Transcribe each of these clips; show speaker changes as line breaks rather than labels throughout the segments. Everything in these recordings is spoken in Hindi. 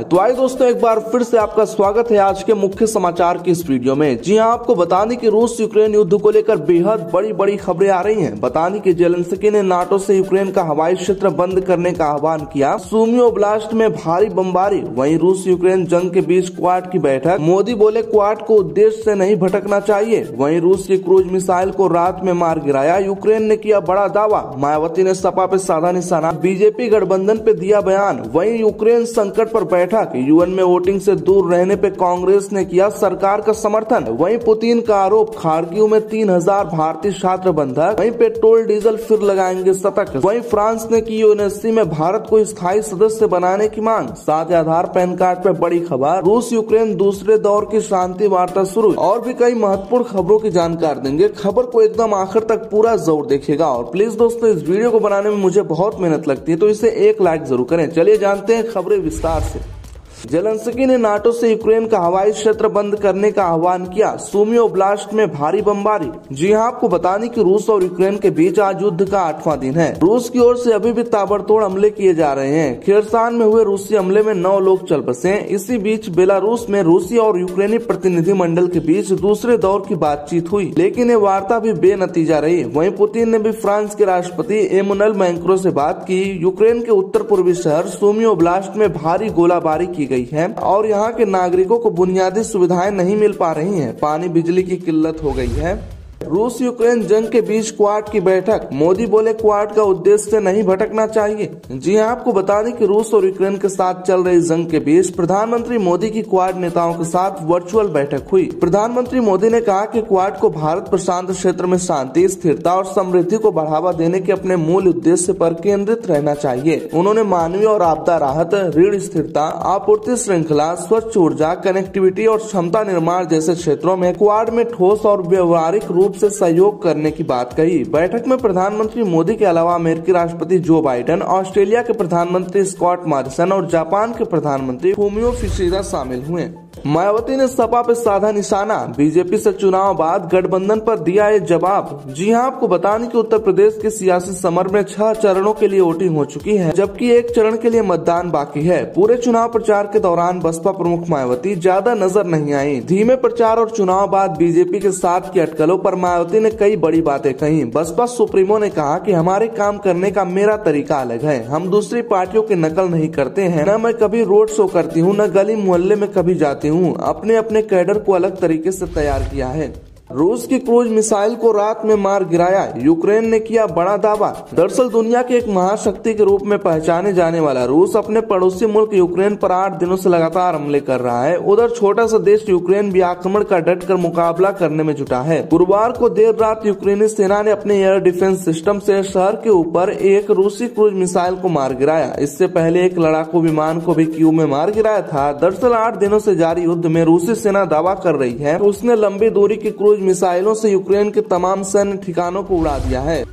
तो आइए दोस्तों, एक बार फिर से आपका स्वागत है आज के मुख्य समाचार की इस वीडियो में। जी हां, आपको बता दें कि रूस यूक्रेन युद्ध को लेकर बेहद बड़ी खबरें आ रही हैं। बता दें कि जेलेंस्की ने नाटो से यूक्रेन का हवाई क्षेत्र बंद करने का आह्वान किया। सुमी ओब्लास्ट में भारी बमबारी। वहीं रूस यूक्रेन जंग के बीच क्वाड की बैठक। मोदी बोले क्वाड को उद्देश्य से नहीं भटकना चाहिए। वहीं रूस की क्रूज मिसाइल को रात में मार गिराया। यूक्रेन ने किया बड़ा दावा। मायावती ने सपा पे साधा निशाना। बीजेपी गठबंधन पे दिया बयान। वहीं यूक्रेन संकट पर बैठक। यूएन में वोटिंग से दूर रहने पे कांग्रेस ने किया सरकार का समर्थन। वहीं पुतिन का आरोप, खार्किव में 3000 भारतीय छात्र बंधक। वहीं पेट्रोल डीजल फिर लगाएंगे शतक। वहीं फ्रांस ने की यूएनएससी में भारत को स्थायी सदस्य बनाने की मांग। साथ ही आधार पैन कार्ड पे बड़ी खबर। रूस यूक्रेन दूसरे दौर की शांति वार्ता शुरू। और भी कई महत्वपूर्ण खबरों की जानकारी देंगे। खबर को एकदम आखिर तक पूरा जरूर देखिएगा। और प्लीज दोस्तों, इस वीडियो को बनाने में मुझे बहुत मेहनत लगती है, तो इसे एक लाइक जरूर करें। चलिए जानते हैं खबरें विस्तार से। जेलेंस्की ने नाटो से यूक्रेन का हवाई क्षेत्र बंद करने का आह्वान किया। सुमी ओब्लास्ट में भारी बमबारी। जी हां, आपको बता दें कि रूस और यूक्रेन के बीच आज युद्ध का 8वां दिन है। रूस की ओर से अभी भी ताबड़तोड़ हमले किए जा रहे हैं। खिर्सान में हुए रूसी हमले में 9 लोग चल बसे। इसी बीच बेलारूस में रूसी और यूक्रेनी प्रतिनिधि मंडल के बीच दूसरे दौर की बातचीत हुई, लेकिन ये वार्ता भी बेनतीजा रही। वहीं पुतिन ने भी फ्रांस के राष्ट्रपति एमुनल मैक्रों से बात की। यूक्रेन के उत्तर पूर्वी शहर सुमी ओब्लास्ट में भारी गोलाबारी की गई है और यहाँ के नागरिकों को बुनियादी सुविधाएं नहीं मिल पा रही हैं। पानी बिजली की किल्लत हो गई है। रूस यूक्रेन जंग के बीच क्वाड की बैठक। मोदी बोले क्वाड का उद्देश्य से नहीं भटकना चाहिए। जी हां, आपको बता दें कि रूस और यूक्रेन के साथ चल रही जंग के बीच प्रधानमंत्री मोदी की क्वाड नेताओं के साथ वर्चुअल बैठक हुई। प्रधानमंत्री मोदी ने कहा कि क्वाड को भारत प्रशांत क्षेत्र में शांति, स्थिरता और समृद्धि को बढ़ावा देने के अपने मूल उद्देश्य पर केंद्रित रहना चाहिए। उन्होंने मानवीय और आपदा राहत, ऋण स्थिरता, आपूर्ति श्रृंखला, स्वच्छ ऊर्जा, कनेक्टिविटी और क्षमता निर्माण जैसे क्षेत्रों में क्वाड में ठोस और व्यवहारिक रूप से सहयोग करने की बात कही। बैठक में प्रधानमंत्री मोदी के अलावा अमेरिकी राष्ट्रपति जो बाइडेन, ऑस्ट्रेलिया के प्रधानमंत्री स्कॉट मॉरिसन और जापान के प्रधानमंत्री फुमियो किशिदा शामिल हुए। मायावती ने सपा पे साधा निशाना। बीजेपी से चुनाव बाद गठबंधन पर दिया ये जवाब। जी हां, आपको बता दें कि उत्तर प्रदेश के सियासी समर में 6 चरणों के लिए वोटिंग हो चुकी है, जबकि 1 चरण के लिए मतदान बाकी है। पूरे चुनाव प्रचार के दौरान बसपा प्रमुख मायावती ज्यादा नजर नहीं आई। धीमे प्रचार और चुनाव बाद बीजेपी के साथ की अटकलों पर मायावती ने कई बड़ी बातें कही। बसपा सुप्रीमो ने कहा कि हमारे काम करने का मेरा तरीका अलग है। हम दूसरी पार्टियों की नकल नहीं करते हैं। न मैं कभी रोड शो करती हूँ, न गली मोहल्ले में कभी जाती हूँ। अपने कैडर को अलग तरीके से तैयार किया है। रूस की क्रूज मिसाइल को रात में मार गिराया। यूक्रेन ने किया बड़ा दावा। दरअसल दुनिया के एक महाशक्ति के रूप में पहचाने जाने वाला रूस अपने पड़ोसी मुल्क यूक्रेन पर 8 दिनों से लगातार हमले कर रहा है। उधर छोटा सा देश यूक्रेन भी आक्रमण का डटकर मुकाबला करने में जुटा है। गुरुवार को देर रात यूक्रेनी सेना ने अपने एयर डिफेंस सिस्टम से शहर के ऊपर एक रूसी क्रूज मिसाइल को मार गिराया। इससे पहले एक लड़ाकू विमान को भी कीव में मार गिराया था। दरअसल 8 दिनों से जारी युद्ध में रूसी सेना दावा कर रही है उसने लंबी दूरी की क्रूज मिसाइलों से यूक्रेन के तमाम सैन्य ठिकानों को उड़ा दिया है।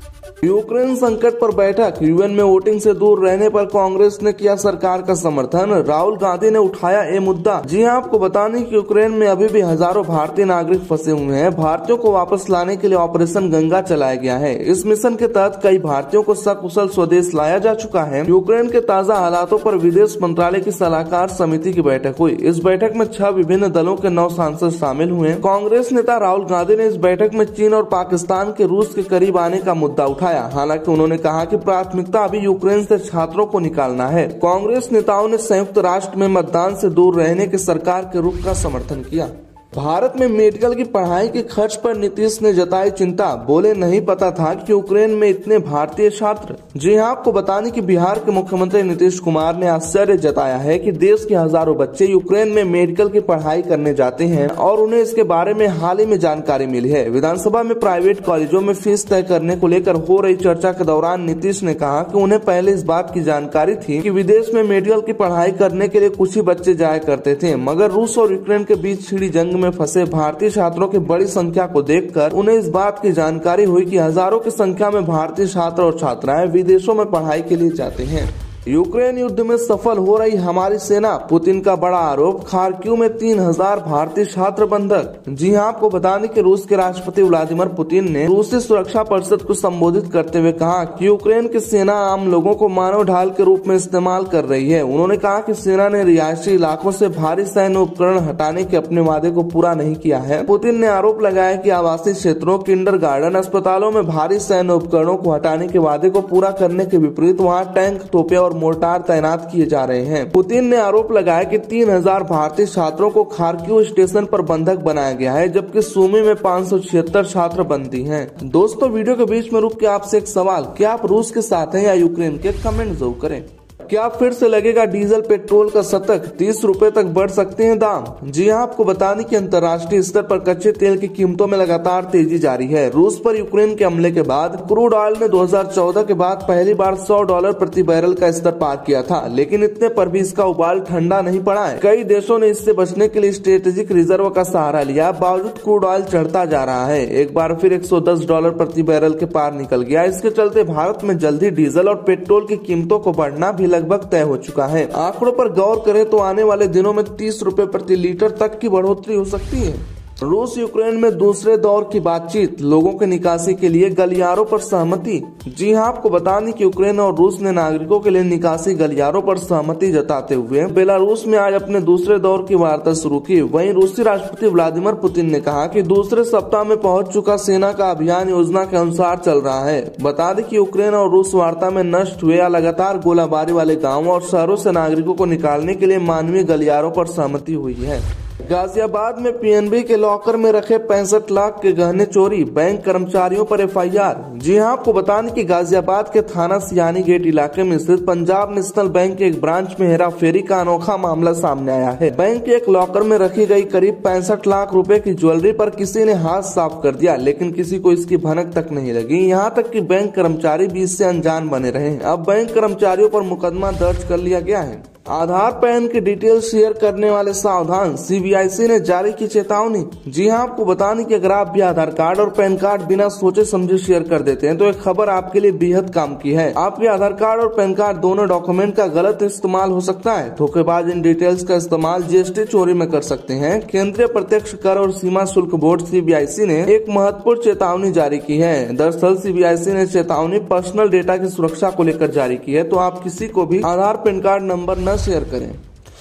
यूक्रेन संकट पर बैठक। यूएन में वोटिंग से दूर रहने पर कांग्रेस ने किया सरकार का समर्थन। राहुल गांधी ने उठाया ये मुद्दा। जी हां, आपको बताने कि यूक्रेन में अभी भी हजारों भारतीय नागरिक फंसे हुए हैं। भारतीयों को वापस लाने के लिए ऑपरेशन गंगा चलाया गया है। इस मिशन के तहत कई भारतीयों को सकुशल स्वदेश लाया जा चुका है। यूक्रेन के ताजा हालातों पर विदेश मंत्रालय की सलाहकार समिति की बैठक हुई। इस बैठक में 6 विभिन्न दलों के 9 सांसद शामिल हुए। कांग्रेस नेता राहुल गांधी ने इस बैठक में चीन और पाकिस्तान के रूस के करीब आने का मुद्दा उठाया। हालांकि उन्होंने कहा कि प्राथमिकता अभी यूक्रेन से छात्रों को निकालना है। कांग्रेस नेताओं ने संयुक्त राष्ट्र में मतदान से दूर रहने के सरकार के रुख का समर्थन किया। भारत में मेडिकल की पढ़ाई के खर्च पर नीतीश ने जताई चिंता। बोले नहीं पता था कि यूक्रेन में इतने भारतीय छात्र। जी हां, आपको बताने कि बिहार के मुख्यमंत्री नीतीश कुमार ने आश्चर्य जताया है कि देश के हजारों बच्चे यूक्रेन में मेडिकल की पढ़ाई करने जाते हैं और उन्हें इसके बारे में हाल ही में जानकारी मिली है। विधानसभा में प्राइवेट कॉलेजों में फीस तय करने को लेकर हो रही चर्चा के दौरान नीतीश ने कहा कि उन्हें पहले इस बात की जानकारी थी कि विदेश में मेडिकल की पढ़ाई करने के लिए कुछ ही बच्चे जाया करते थे, मगर रूस और यूक्रेन के बीच छिड़ी जंग में फंसे भारतीय छात्रों की बड़ी संख्या को देखकर उन्हें इस बात की जानकारी हुई कि हजारों की संख्या में भारतीय छात्र और छात्राएं विदेशों में पढ़ाई के लिए जाते हैं। यूक्रेन युद्ध में सफल हो रही हमारी सेना, पुतिन का बड़ा आरोप। खार्किव में 3000 भारतीय छात्र बंधक। जी हां, आपको बता दें कि रूस के राष्ट्रपति व्लादिमीर पुतिन ने रूसी सुरक्षा परिषद को संबोधित करते हुए कहा कि यूक्रेन की सेना आम लोगों को मानव ढाल के रूप में इस्तेमाल कर रही है। उन्होंने कहा कि सेना ने रिहायशी इलाकों से भारी सैन्य उपकरण हटाने के अपने वादे को पूरा नहीं किया है। पुतिन ने आरोप लगाया कि आवासीय क्षेत्रों, किंडरगार्टन, अस्पतालों में भारी सैन्य उपकरणों को हटाने के वादे को पूरा करने के विपरीत वहां टैंक, तोपे और मोर्टार तैनात किए जा रहे हैं। पुतिन ने आरोप लगाया कि 3000 भारतीय छात्रों को खार्किव स्टेशन पर बंधक बनाया गया है, जबकि सुमी में 576 छात्र बंदी हैं। दोस्तों, वीडियो के बीच में रुक के आपसे एक सवाल, क्या आप रूस के साथ हैं या यूक्रेन के? कमेंट जरूर करें। क्या फिर से लगेगा डीजल पेट्रोल का शतक? 30 रुपए तक बढ़ सकते हैं दाम। जी हां, आपको बता दें कि अंतर्राष्ट्रीय स्तर पर कच्चे तेल की कीमतों में लगातार तेजी जारी है। रूस पर यूक्रेन के हमले के बाद क्रूड ऑयल ने 2014 के बाद पहली बार $100 प्रति बैरल का स्तर पार किया था, लेकिन इतने पर भी इसका उबाल ठंडा नहीं पड़ा है। कई देशों ने इससे बचने के लिए स्ट्रेटेजिक रिजर्व का सहारा लिया। बावजूद क्रूड ऑयल चढ़ता जा रहा है, एक बार फिर $110 प्रति बैरल के पार निकल गया। इसके चलते भारत में जल्दी डीजल और पेट्रोल की कीमतों को बढ़ना भी लगभग तय हो चुका है। आंकड़ों पर गौर करें तो आने वाले दिनों में 30 रुपए प्रति लीटर तक की बढ़ोतरी हो सकती है। रूस यूक्रेन में दूसरे दौर की बातचीत, लोगों की निकासी के लिए गलियारों पर सहमति। जी हां, आपको बता दें कि यूक्रेन और रूस ने नागरिकों के लिए निकासी गलियारों पर सहमति जताते हुए बेलारूस में आज अपने दूसरे दौर की वार्ता शुरू की। वहीं रूसी राष्ट्रपति व्लादिमीर पुतिन ने कहा कि दूसरे सप्ताह में पहुंच चुका सेना का अभियान योजना के अनुसार चल रहा है। बता दें कि यूक्रेन और रूस वार्ता में नष्ट हुए या लगातार गोलाबारी वाले गाँवों और शहरों से नागरिकों को निकालने के लिए मानवीय गलियारों पर सहमति हुई है। गाजियाबाद में पीएनबी के लॉकर में रखे 65 लाख के गहने चोरी, बैंक कर्मचारियों पर एफआईआर। जी हां, आपको बता दें कि गाजियाबाद के थाना सियानी गेट इलाके में स्थित पंजाब नेशनल बैंक के एक ब्रांच में हेराफेरी का अनोखा मामला सामने आया है। बैंक के एक लॉकर में रखी गई करीब 65 लाख रुपए की ज्वेलरी पर किसी ने हाथ साफ कर दिया, लेकिन किसी को इसकी भनक तक नहीं लगी। यहाँ तक कि बैंक कर्मचारी भी इससे अनजान बने रहे। अब बैंक कर्मचारियों पर मुकदमा दर्ज कर लिया गया है। आधार पैन की डिटेल शेयर करने वाले सावधान, सीबीआईसी ने जारी की चेतावनी। जी हां, आपको बताने कि अगर आप भी आधार कार्ड और पैन कार्ड बिना सोचे समझे शेयर कर देते हैं तो एक खबर आपके लिए बेहद काम की है। आपके आधार कार्ड और पैन कार्ड दोनों डॉक्यूमेंट का गलत इस्तेमाल हो सकता है। धोखेबाज इन डिटेल्स का इस्तेमाल जीएसटी चोरी में कर सकते हैं। केंद्रीय प्रत्यक्ष कर और सीमा शुल्क बोर्ड सीबीआईसी ने एक महत्वपूर्ण चेतावनी जारी की है। दरअसल सीबीआईसी ने चेतावनी पर्सनल डेटा की सुरक्षा को लेकर जारी की है, तो आप किसी को भी आधार पैन कार्ड नंबर न शेयर करें।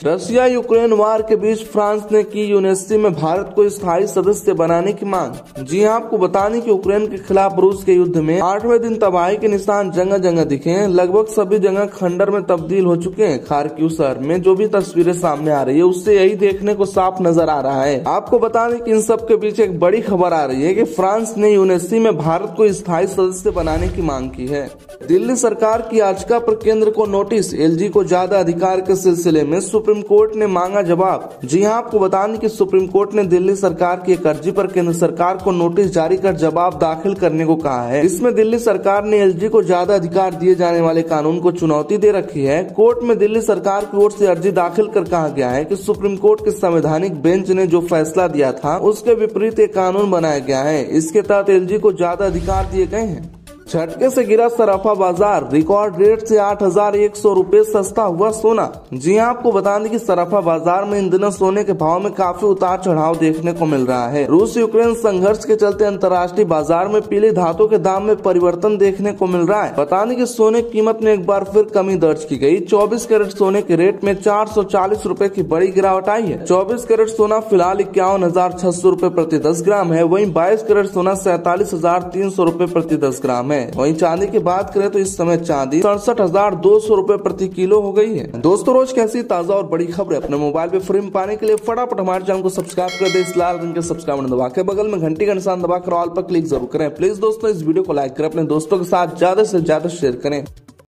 रशिया यूक्रेन वार के बीच फ्रांस ने की यूएनएससी में भारत को स्थायी सदस्य बनाने की मांग। जी हां, आपको बताने कि यूक्रेन के खिलाफ रूस के युद्ध में 8वें दिन तबाही के निशान जगह जगह दिखे हैं। लगभग सभी जगह खंडर में तब्दील हो चुके हैं। खार्किव शहर में जो भी तस्वीरें सामने आ रही है उससे यही देखने को साफ नजर आ रहा है। आपको बता दें कि इन सब के पीछे एक बड़ी खबर आ रही है कि फ्रांस ने यूएनएससी में भारत को स्थायी सदस्य बनाने की मांग की है। दिल्ली सरकार की याचिका पर केंद्र को नोटिस, एलजी को ज्यादा अधिकार के सिलसिले में सुप्रीम कोर्ट ने मांगा जवाब। जी हां, आपको बता दें कि सुप्रीम कोर्ट ने दिल्ली सरकार की एक अर्जी पर केंद्र सरकार को नोटिस जारी कर जवाब दाखिल करने को कहा है। इसमें दिल्ली सरकार ने एलजी को ज्यादा अधिकार दिए जाने वाले कानून को चुनौती दे रखी है। कोर्ट में दिल्ली सरकार की ओर से अर्जी दाखिल कर कहा गया है कि सुप्रीम कोर्ट के संवैधानिक बेंच ने जो फैसला दिया था उसके विपरीत एक कानून बनाया गया है। इसके तहत एलजी को ज्यादा अधिकार दिए गए हैं। झटके से गिरा सराफा बाजार, रिकॉर्ड रेट से 8,100 रुपए सस्ता हुआ सोना। जी हां, आपको बता दें कि सराफा बाजार में इन दिनों सोने के भाव में काफी उतार चढ़ाव देखने को मिल रहा है। रूस यूक्रेन संघर्ष के चलते अंतर्राष्ट्रीय बाजार में पीली धातु के दाम में परिवर्तन देखने को मिल रहा है। बता दें कि सोने की कीमत में एक बार फिर कमी दर्ज की गई। 24 कैरेट सोने के रेट में 440 रुपए की बड़ी गिरावट आई है। 24 कैरेट सोना फिलहाल 51,600 रुपए प्रति 10 ग्राम है। वहीं 22 कैरेट सोना 47,300 रुपए प्रति 10 ग्राम है। वहीं चांदी की बात करें तो इस समय चांदी 67,200 रुपए प्रति किलो हो गई है। दोस्तों, रोज कैसी ताजा और बड़ी खबरें अपने मोबाइल पे फ्री में पाने के लिए फटाफट हमारे चैनल को सब्सक्राइब कर दे। इस लाल रंग के सब्सक्राइब बटन दबा के बगल में घंटी का निशान दबाकर ऑल पर क्लिक जरूर करें। प्लीज दोस्तों, इस वीडियो को लाइक करें, अपने दोस्तों के साथ ज्यादा से ज्यादा शेयर करें।